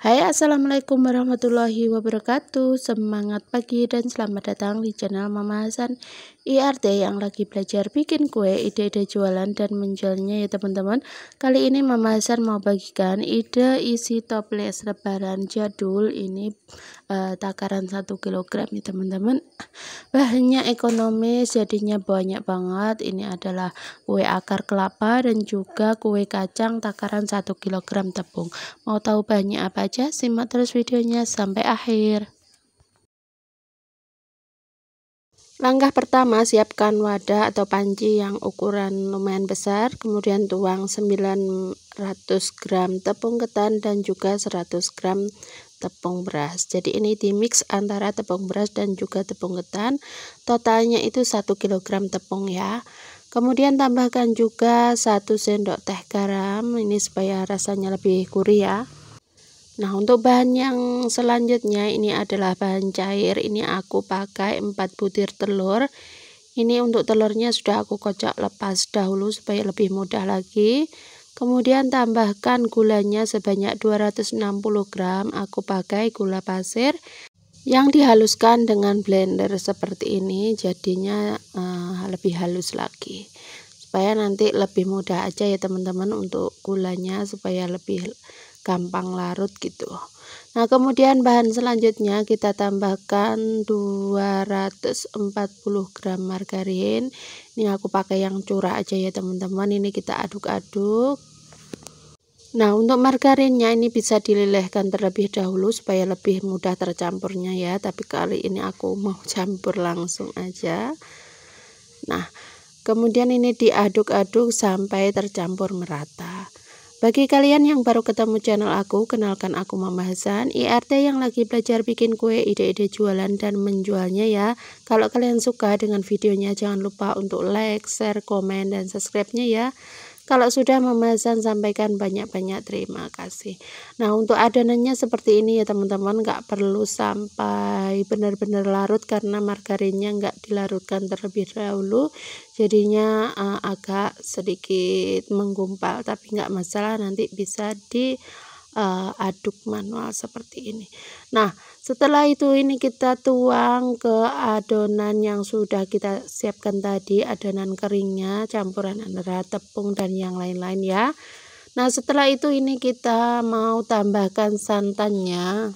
Hai, assalamualaikum warahmatullahi wabarakatuh. Semangat pagi dan selamat datang di channel Mama Hasan IRT yang lagi belajar bikin kue, ide-ide jualan dan menjualnya ya teman-teman. Kali ini Mama Hasan mau bagikan ide isi toples lebaran jadul ini takaran 1 kg ya teman-teman. Bahannya ekonomis, jadinya banyak banget. Ini adalah kue akar kelapa dan juga kue kacang takaran 1 kg tepung. Mau tahu bahannya apa aja? Simak terus videonya sampai akhir. Langkah pertama, siapkan wadah atau panci yang ukuran lumayan besar, kemudian tuang 900 gram tepung ketan dan juga 100 gram tepung beras. Jadi ini dimix antara tepung beras dan juga tepung ketan. Totalnya itu 1 kg tepung ya. Kemudian tambahkan juga 1 sendok teh garam, ini supaya rasanya lebih gurih ya. Nah, untuk bahan yang selanjutnya ini adalah bahan cair. Ini aku pakai 4 butir telur. Ini untuk telurnya sudah aku kocok lepas dahulu supaya lebih mudah lagi. Kemudian tambahkan gulanya sebanyak 260 gram. Aku pakai gula pasir yang dihaluskan dengan blender seperti ini, jadinya lebih halus lagi. Supaya nanti lebih mudah aja ya teman-teman untuk gulanya, supaya lebih gampang larut gitu. Nah, kemudian bahan selanjutnya kita tambahkan 240 gram margarin. Ini aku pakai yang curah aja ya teman-teman. Ini kita aduk-aduk. Nah, untuk margarinnya ini bisa dilelehkan terlebih dahulu supaya lebih mudah tercampurnya ya. Tapi kali ini aku mau campur langsung aja. Nah, kemudian ini diaduk-aduk sampai tercampur merata. Bagi kalian yang baru ketemu channel aku, kenalkan aku Mama Hasan IRT yang lagi belajar bikin kue, ide-ide jualan dan menjualnya ya. Kalau kalian suka dengan videonya, jangan lupa untuk like, share, komen, dan subscribe-nya ya. Kalau sudah Mama Hasan sampaikan banyak-banyak terima kasih. Nah, untuk adonannya seperti ini ya teman-teman, nggak perlu sampai benar-benar larut karena margarinnya nggak dilarutkan terlebih dahulu, jadinya agak sedikit menggumpal, tapi nggak masalah, nanti bisa diaduk manual seperti ini. Nah, setelah itu ini kita tuang ke adonan yang sudah kita siapkan tadi, adonan keringnya, campuran antara tepung dan yang lain-lain ya. Nah, setelah itu ini kita mau tambahkan santannya.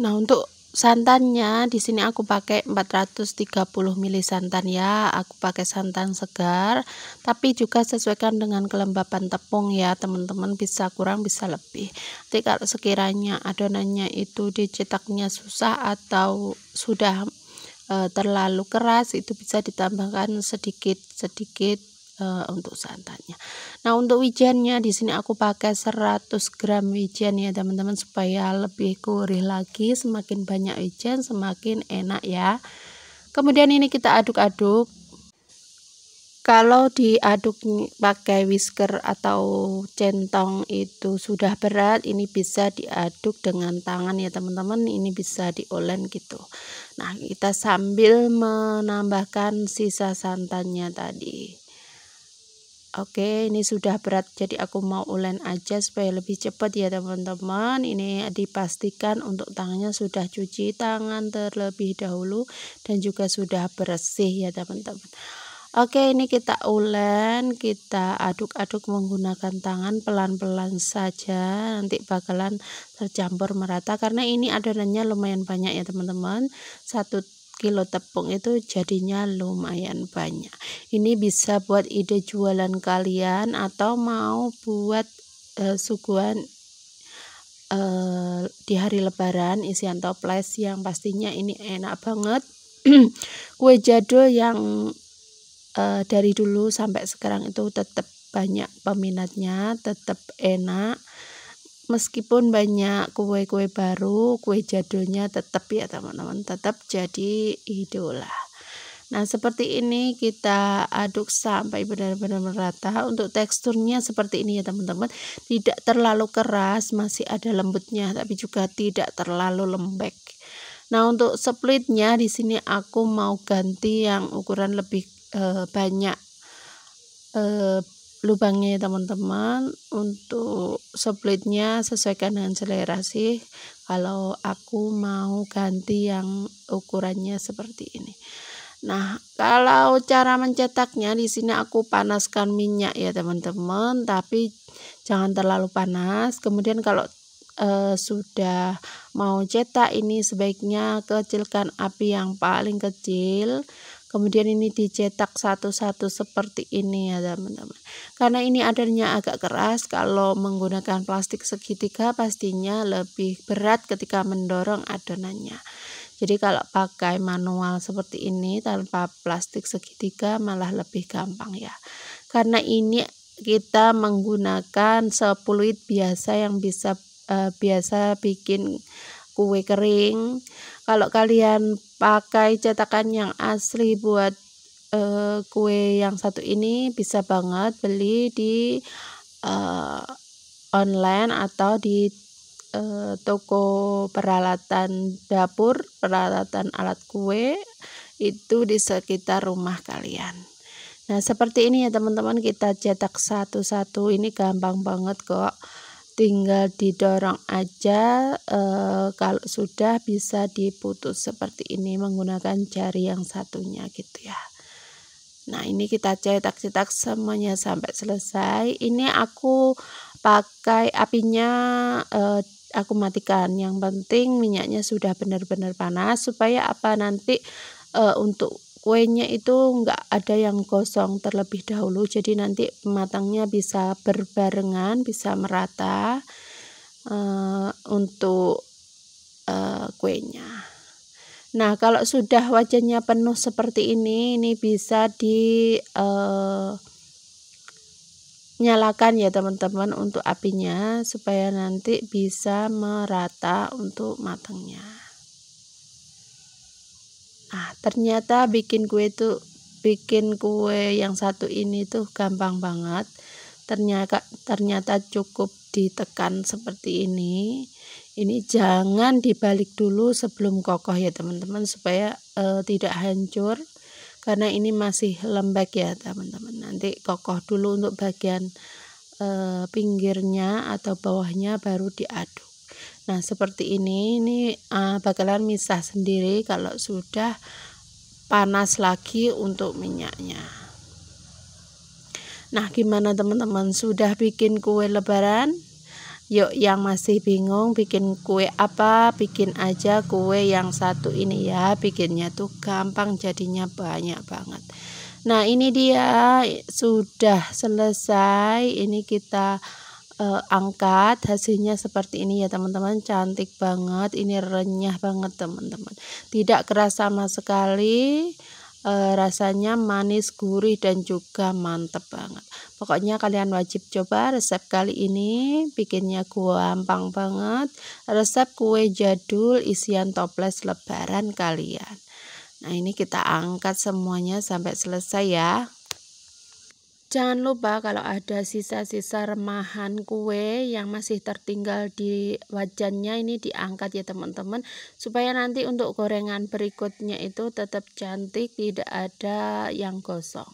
Nah, untuk santannya di sini aku pakai 430 ml santan ya. Aku pakai santan segar, tapi juga sesuaikan dengan kelembapan tepung ya, teman-teman, bisa kurang bisa lebih. Jadi kalau sekiranya adonannya itu dicetaknya susah atau sudah terlalu keras, itu bisa ditambahkan sedikit-sedikit untuk santannya. Nah, untuk wijennya di sini aku pakai 100 gram wijen ya teman-teman, supaya lebih gurih lagi. Semakin banyak wijen semakin enak ya. Kemudian ini kita aduk-aduk. Kalau diaduk pakai whisker atau centong itu sudah berat, ini bisa diaduk dengan tangan ya teman-teman, ini bisa diolen gitu. Nah, kita sambil menambahkan sisa santannya tadi. Oke, ini sudah berat, jadi aku mau ulen aja supaya lebih cepat ya teman-teman. Ini dipastikan untuk tangannya sudah cuci tangan terlebih dahulu dan juga sudah bersih ya teman-teman. Oke, ini kita ulen, kita aduk-aduk menggunakan tangan pelan-pelan saja, nanti bakalan tercampur merata karena ini adonannya lumayan banyak ya teman-teman. 1 kilo tepung itu jadinya lumayan banyak. Ini bisa buat ide jualan kalian atau mau buat suguhan di hari lebaran, isian toples yang pastinya ini enak banget. Kue jadul yang dari dulu sampai sekarang itu tetap banyak peminatnya, tetap enak. Meskipun banyak kue-kue baru, kue jadulnya tetap ya teman-teman, tetap jadi idola. Nah, seperti ini kita aduk sampai benar-benar merata. Untuk teksturnya seperti ini ya teman-teman, tidak terlalu keras, masih ada lembutnya, tapi juga tidak terlalu lembek. Nah, untuk splitnya di sini aku mau ganti yang ukuran lebih banyak lubangnya ya teman-teman. Untuk splitnya sesuaikan dengan selera sih, kalau aku mau ganti yang ukurannya seperti ini. Nah, kalau cara mencetaknya di sini aku panaskan minyak ya teman-teman, tapi jangan terlalu panas. Kemudian kalau sudah mau cetak ini sebaiknya kecilkan api yang paling kecil. Kemudian ini dicetak satu-satu seperti ini ya teman-teman. Karena ini adanya agak keras, kalau menggunakan plastik segitiga pastinya lebih berat ketika mendorong adonannya. Jadi kalau pakai manual seperti ini tanpa plastik segitiga malah lebih gampang ya. Karena ini kita menggunakan sepulit biasa yang biasa bikin kue kering. Kalau kalian pakai cetakan yang asli buat kue yang satu ini, bisa banget beli di online atau di toko peralatan dapur, peralatan alat kue itu di sekitar rumah kalian. Nah, seperti ini ya teman-teman, kita cetak satu-satu. Ini gampang banget kok, tinggal didorong aja. Kalau sudah bisa diputus seperti ini menggunakan jari yang satunya gitu ya. Nah, ini kita cetak-cetak semuanya sampai selesai. Ini aku pakai apinya aku matikan. Yang penting minyaknya sudah benar-benar panas, supaya apa, nanti untuk kuenya itu enggak ada yang gosong terlebih dahulu, jadi nanti matangnya bisa berbarengan, bisa merata untuk kuenya. Nah, kalau sudah wajannya penuh seperti ini bisa nyalakan ya teman-teman untuk apinya, supaya nanti bisa merata untuk matangnya. Nah, ternyata bikin kue yang satu ini tuh gampang banget. Ternyata cukup ditekan seperti ini. Ini jangan dibalik dulu sebelum kokoh ya teman-teman, supaya tidak hancur. Karena ini masih lembek ya teman-teman. Nanti kokoh dulu untuk bagian pinggirnya atau bawahnya, baru diaduk. Nah, seperti ini bakalan misah sendiri kalau sudah panas lagi untuk minyaknya. Nah, gimana teman-teman, sudah bikin kue lebaran? Yuk, yang masih bingung bikin kue apa, bikin aja kue yang satu ini ya. Bikinnya tuh gampang, jadinya banyak banget. Nah, ini dia sudah selesai. Ini kita angkat, hasilnya seperti ini ya teman-teman. Cantik banget, ini renyah banget teman-teman, tidak keras sama sekali. Rasanya manis, gurih, dan juga mantep banget. Pokoknya kalian wajib coba resep kali ini, bikinnya gampang banget. Resep kue jadul isian toples lebaran kalian. Nah, ini kita angkat semuanya sampai selesai ya. Jangan lupa kalau ada sisa-sisa remahan kue yang masih tertinggal di wajannya, ini diangkat ya teman-teman, supaya nanti untuk gorengan berikutnya itu tetap cantik, tidak ada yang gosong.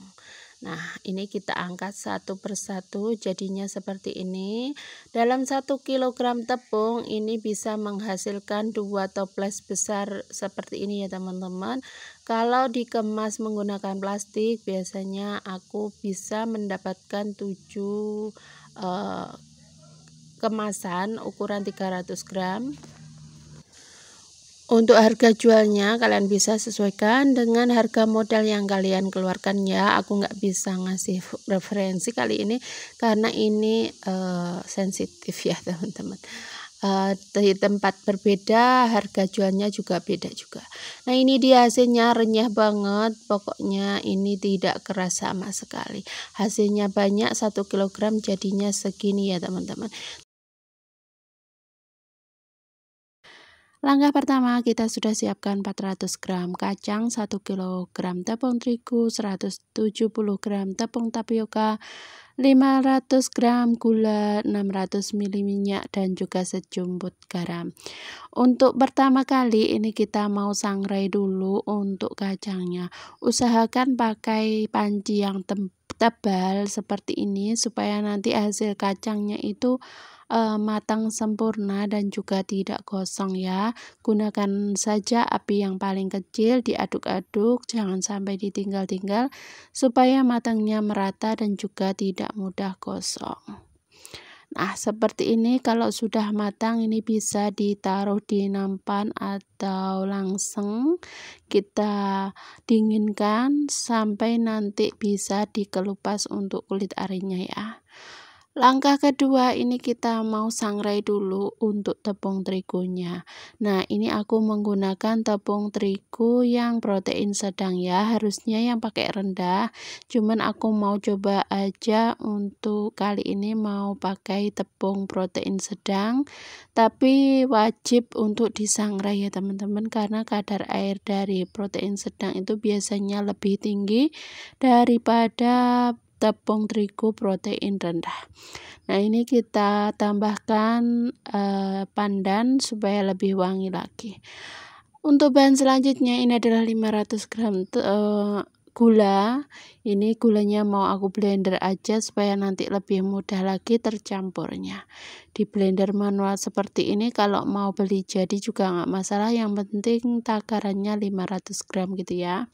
Nah, ini kita angkat satu persatu, jadinya seperti ini. Dalam 1 kilogram tepung ini bisa menghasilkan 2 toples besar seperti ini ya teman-teman. Kalau dikemas menggunakan plastik, biasanya aku bisa mendapatkan 7 kemasan ukuran 300 gram. Untuk harga jualnya kalian bisa sesuaikan dengan harga modal yang kalian keluarkan ya. Aku nggak bisa ngasih referensi kali ini karena ini sensitif ya teman-teman. Di tempat berbeda harga jualnya juga beda juga. Nah, ini dia hasilnya, renyah banget. Pokoknya ini tidak keras sama sekali. Hasilnya banyak, 1 kilogram jadinya segini ya teman-teman. Langkah pertama, kita sudah siapkan 400 gram kacang, 1 kg tepung terigu, 170 gram tepung tapioka, 500 gram gula, 600 ml minyak, dan juga sejumput garam. Untuk pertama kali ini kita mau sangrai dulu untuk kacangnya. Usahakan pakai panci yang tebal seperti ini supaya nanti hasil kacangnya itu matang sempurna dan juga tidak gosong ya. Gunakan saja api yang paling kecil, diaduk-aduk, jangan sampai ditinggal-tinggal supaya matangnya merata dan juga tidak mudah gosong. Nah, seperti ini kalau sudah matang ini bisa ditaruh di nampan atau langsung kita dinginkan sampai nanti bisa dikelupas untuk kulit arinya ya. Langkah kedua ini kita mau sangrai dulu untuk tepung terigunya. Nah, ini aku menggunakan tepung terigu yang protein sedang ya, harusnya yang pakai rendah. Cuman aku mau coba aja untuk kali ini mau pakai tepung protein sedang, tapi wajib untuk disangrai ya teman-teman, karena kadar air dari protein sedang itu biasanya lebih tinggi daripada tepung terigu protein rendah. Nah, ini kita tambahkan pandan supaya lebih wangi lagi. Untuk bahan selanjutnya ini adalah 500 gram gula. Ini gulanya mau aku blender aja supaya nanti lebih mudah lagi tercampurnya. Di blender manual seperti ini kalau mau beli jadi juga nggak masalah, yang penting takarannya 500 gram gitu ya.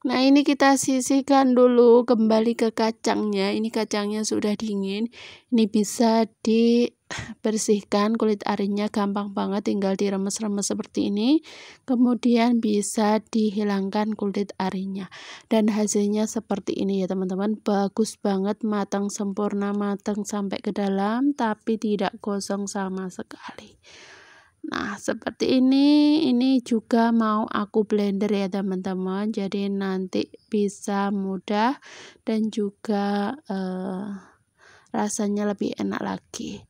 Nah, ini kita sisihkan dulu kembali ke kacangnya. Ini kacangnya sudah dingin. Ini bisa dibersihkan kulit arinya, gampang banget, tinggal diremes-remes seperti ini. Kemudian bisa dihilangkan kulit arinya. Dan hasilnya seperti ini ya teman-teman. Bagus banget, matang sempurna, matang sampai ke dalam tapi tidak gosong sama sekali. Nah, seperti ini juga mau aku blender ya teman-teman, jadi nanti bisa mudah dan juga rasanya lebih enak lagi.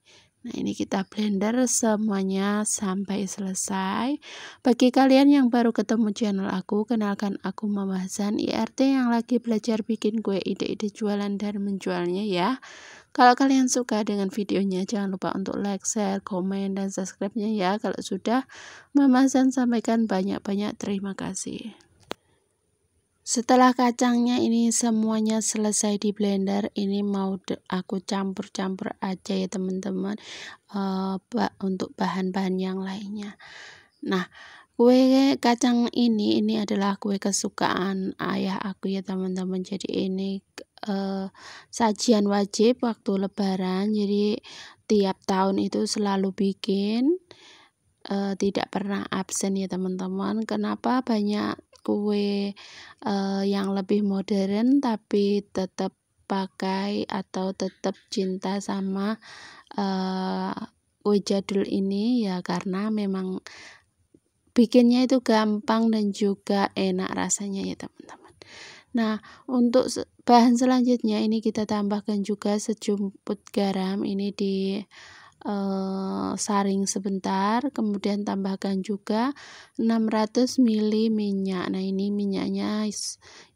Nah, ini kita blender semuanya sampai selesai. Bagi kalian yang baru ketemu channel aku, kenalkan aku Mama Hasan IRT yang lagi belajar bikin kue, ide-ide jualan dan menjualnya ya. Kalau kalian suka dengan videonya, jangan lupa untuk like, share, komen, dan subscribe-nya ya. Kalau sudah, Mama Hasan sampaikan banyak-banyak terima kasih. Setelah kacangnya ini semuanya selesai di blender, ini mau aku campur-campur aja ya teman-teman untuk bahan-bahan yang lainnya. Nah, kue kacang ini adalah kue kesukaan ayah aku ya teman-teman. Jadi ini sajian wajib waktu lebaran, jadi tiap tahun itu selalu bikin, tidak pernah absen ya teman-teman. Kenapa banyak kue yang lebih modern tapi tetap pakai atau tetap cinta sama kue jadul ini ya, karena memang bikinnya itu gampang dan juga enak rasanya ya teman-teman. Nah, untuk bahan selanjutnya ini kita tambahkan juga sejumput garam, ini di saring sebentar, kemudian tambahkan juga 600 ml minyak. Nah, ini minyaknya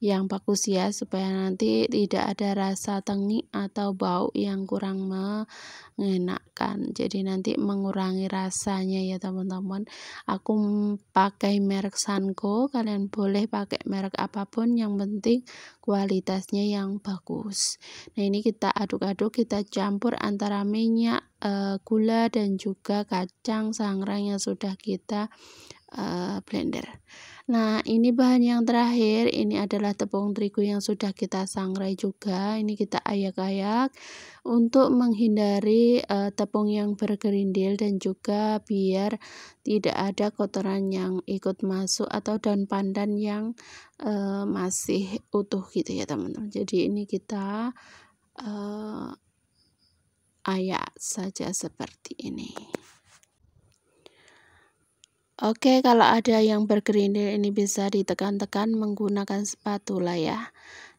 yang bagus ya, supaya nanti tidak ada rasa tengik atau bau yang kurang mengenakan, jadi nanti mengurangi rasanya ya teman-teman. Aku pakai merek Sanko, kalian boleh pakai merek apapun, yang penting kualitasnya yang bagus. Nah, ini kita aduk-aduk, kita campur antara minyak, gula dan juga kacang sangrai yang sudah kita blender. Nah, ini bahan yang terakhir, ini adalah tepung terigu yang sudah kita sangrai juga. Ini kita ayak-ayak untuk menghindari tepung yang bergerindil dan juga biar tidak ada kotoran yang ikut masuk atau daun pandan yang masih utuh gitu ya teman-teman. Jadi ini kita ayak saja seperti ini. Oke, kalau ada yang bergerindil ini bisa ditekan-tekan menggunakan spatula ya.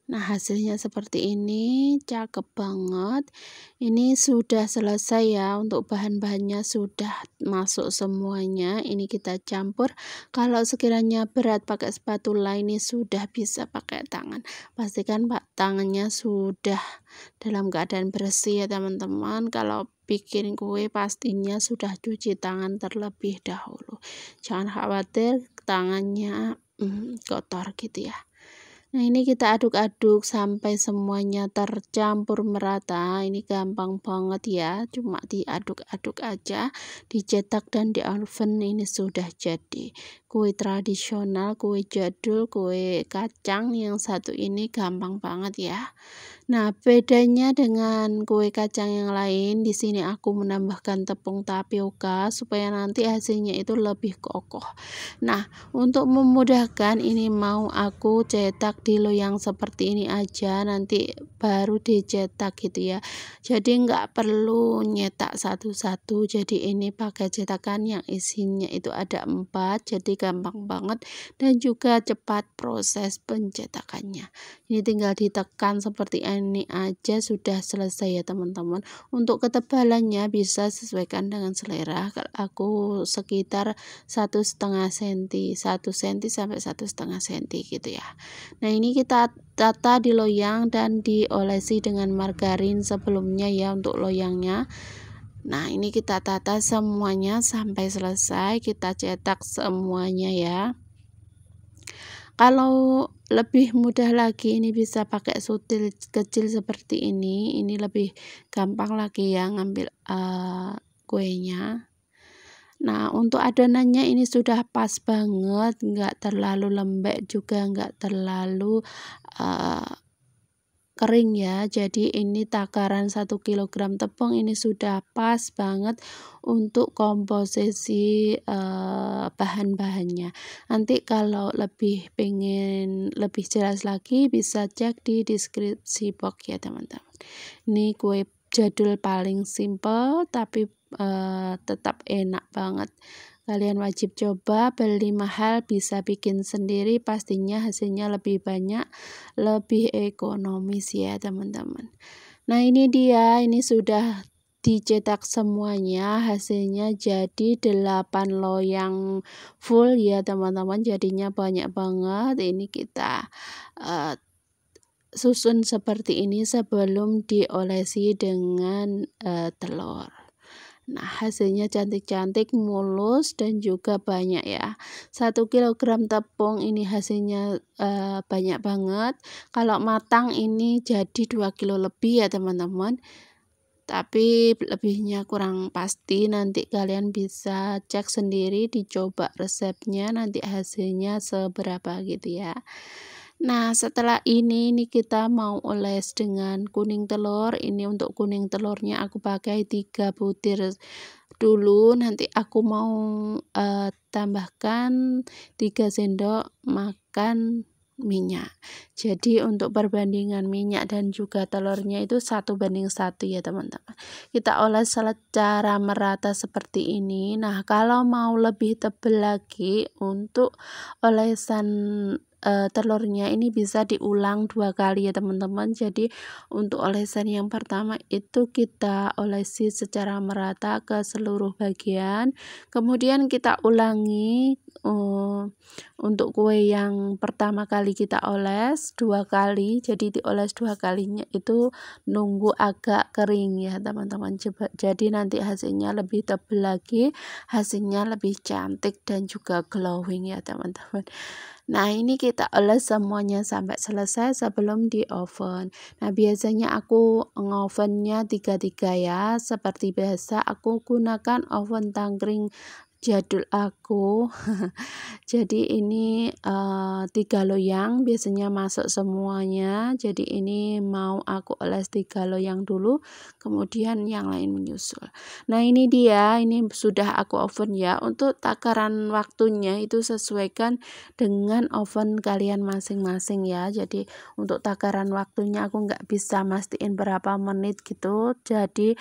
Nah, hasilnya seperti ini, cakep banget. Ini sudah selesai ya, untuk bahan-bahannya sudah masuk semuanya. Ini kita campur. Kalau sekiranya berat pakai spatula, ini sudah bisa pakai tangan. Pastikan tangannya sudah dalam keadaan bersih ya teman-teman. Kalau bikin kue pastinya sudah cuci tangan terlebih dahulu. Jangan khawatir tangannya kotor gitu ya. Nah, ini kita aduk-aduk sampai semuanya tercampur merata. Ini gampang banget ya, cuma diaduk-aduk aja, dicetak dan di oven ini sudah jadi. Kue tradisional, kue jadul, kue kacang yang satu ini gampang banget ya. Nah, bedanya dengan kue kacang yang lain, di sini aku menambahkan tepung tapioka supaya nanti hasilnya itu lebih kokoh. Nah, untuk memudahkan ini mau aku cetak di loyang seperti ini aja, nanti baru dicetak gitu ya. Jadi nggak perlu nyetak satu-satu. Jadi ini pakai cetakan yang isinya itu ada 4, jadi gampang banget dan juga cepat proses pencetakannya. Ini tinggal ditekan seperti ini aja sudah selesai ya teman-teman. Untuk ketebalannya bisa sesuaikan dengan selera. Kalau aku sekitar 1,5 cm, 1 cm sampai 1,5 cm gitu ya. Nah, ini kita tata di loyang dan diolesi dengan margarin sebelumnya ya untuk loyangnya. Nah, ini kita tata semuanya sampai selesai, kita cetak semuanya ya. Kalau lebih mudah lagi ini bisa pakai sutil kecil seperti ini lebih gampang lagi ya ngambil kuenya. Nah, untuk adonannya ini sudah pas banget, nggak terlalu lembek juga nggak terlalu kering ya. Jadi ini takaran 1 kg tepung ini sudah pas banget untuk komposisi bahan-bahannya. Nanti kalau pengen lebih jelas lagi bisa cek di deskripsi box ya teman-teman. Ini kue jadul paling simple tapi tetap enak banget. Kalian wajib coba, beli mahal bisa bikin sendiri, pastinya hasilnya lebih banyak, lebih ekonomis ya teman-teman. Nah, ini dia, ini sudah dicetak semuanya, hasilnya jadi 8 loyang full ya teman-teman, jadinya banyak banget. Ini kita susun seperti ini sebelum diolesi dengan telur. Nah, hasilnya cantik-cantik, mulus dan juga banyak ya. 1 kg tepung ini hasilnya banyak banget. Kalau matang ini jadi 2 kilo lebih ya teman-teman. Tapi lebihnya kurang pasti, nanti kalian bisa cek sendiri, dicoba resepnya, nanti hasilnya seberapa gitu ya. Nah, setelah ini kita mau oles dengan kuning telur. Ini untuk kuning telurnya aku pakai 3 butir dulu, nanti aku mau tambahkan 3 sendok makan minyak. Jadi untuk perbandingan minyak dan juga telurnya itu 1:1 ya teman-teman. Kita oles secara merata seperti ini. Nah, kalau mau lebih tebal lagi untuk olesan telurnya ini bisa diulang 2 kali ya teman-teman. Jadi untuk olesan yang pertama itu kita olesi secara merata ke seluruh bagian, kemudian kita ulangi untuk kue yang pertama kali kita oles 2 kali, jadi dioles 2 kalinya itu nunggu agak kering ya teman-teman. Jadi nanti hasilnya lebih tebal lagi, hasilnya lebih cantik dan juga glowing ya teman-teman. Nah, ini kita oles semuanya sampai selesai sebelum di oven. Nah, biasanya aku ngovennya 3 ya, seperti biasa aku gunakan oven tangkring jadul aku. Jadi ini 3 loyang biasanya masuk semuanya. Jadi ini mau aku oles 3 loyang dulu, kemudian yang lain menyusul. Nah, ini dia, ini sudah aku oven ya. Untuk takaran waktunya itu sesuaikan dengan oven kalian masing-masing ya. Jadi untuk takaran waktunya aku nggak bisa mastiin berapa menit gitu. Jadi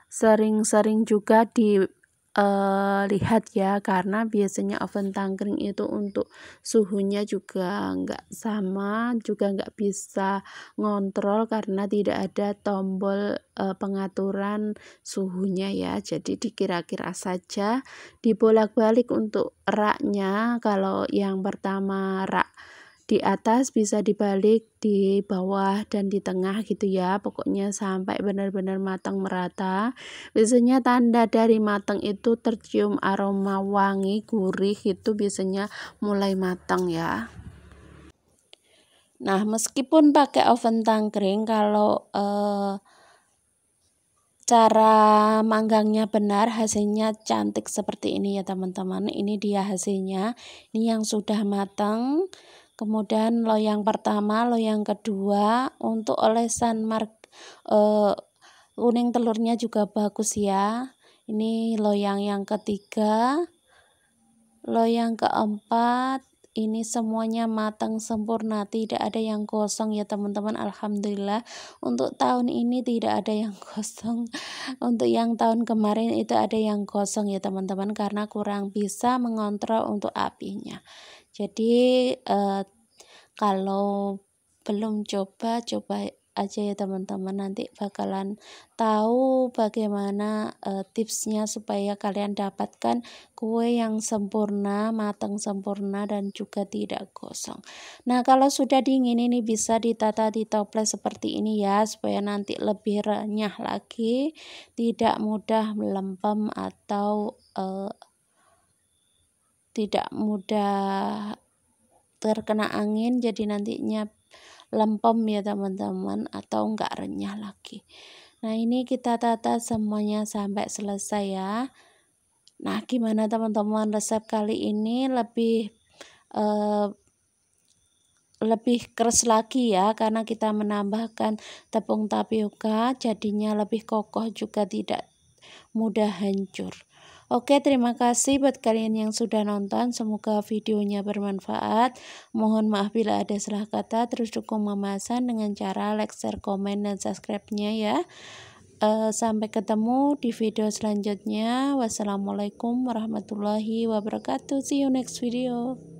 sering-sering juga lihat ya, karena biasanya oven tangkring itu untuk suhunya juga nggak sama, juga nggak bisa ngontrol karena tidak ada tombol pengaturan suhunya ya. Jadi dikira-kira saja, dibolak-balik untuk raknya. Kalau yang pertama rak di atas bisa dibalik di bawah dan di tengah gitu ya, pokoknya sampai benar-benar matang merata. Biasanya tanda dari matang itu tercium aroma wangi gurih, itu biasanya mulai matang ya. Nah, meskipun pakai oven tangkring, kalau cara manggangnya benar, hasilnya cantik seperti ini ya teman-teman. Ini dia hasilnya. Ini yang sudah matang. Kemudian loyang pertama, loyang kedua. Untuk olesan kuning telurnya juga bagus ya. Ini loyang yang ketiga, loyang keempat. Ini semuanya matang sempurna, tidak ada yang kosong ya teman-teman. Alhamdulillah untuk tahun ini tidak ada yang kosong. Untuk yang tahun kemarin itu ada yang kosong ya teman-teman, karena kurang bisa mengontrol untuk apinya. Jadi kalau belum coba aja ya teman-teman, nanti bakalan tahu bagaimana tipsnya supaya kalian dapatkan kue yang sempurna, matang sempurna, dan juga tidak gosong. Nah, kalau sudah dingin ini bisa ditata di toples seperti ini ya, supaya nanti lebih renyah lagi, tidak mudah melempem atau tidak mudah terkena angin, jadi nantinya lempem ya teman-teman, atau enggak renyah lagi. Nah, ini kita tata semuanya sampai selesai ya. Nah, gimana teman-teman, resep kali ini lebih keras lagi ya, karena kita menambahkan tepung tapioka, jadinya lebih kokoh juga tidak mudah hancur. Oke, terima kasih buat kalian yang sudah nonton. Semoga videonya bermanfaat. Mohon maaf bila ada salah kata. Terus dukung Mama Hasan dengan cara like, share, komen, dan subscribe-nya ya. Sampai ketemu di video selanjutnya. Wassalamualaikum warahmatullahi wabarakatuh. See you next video.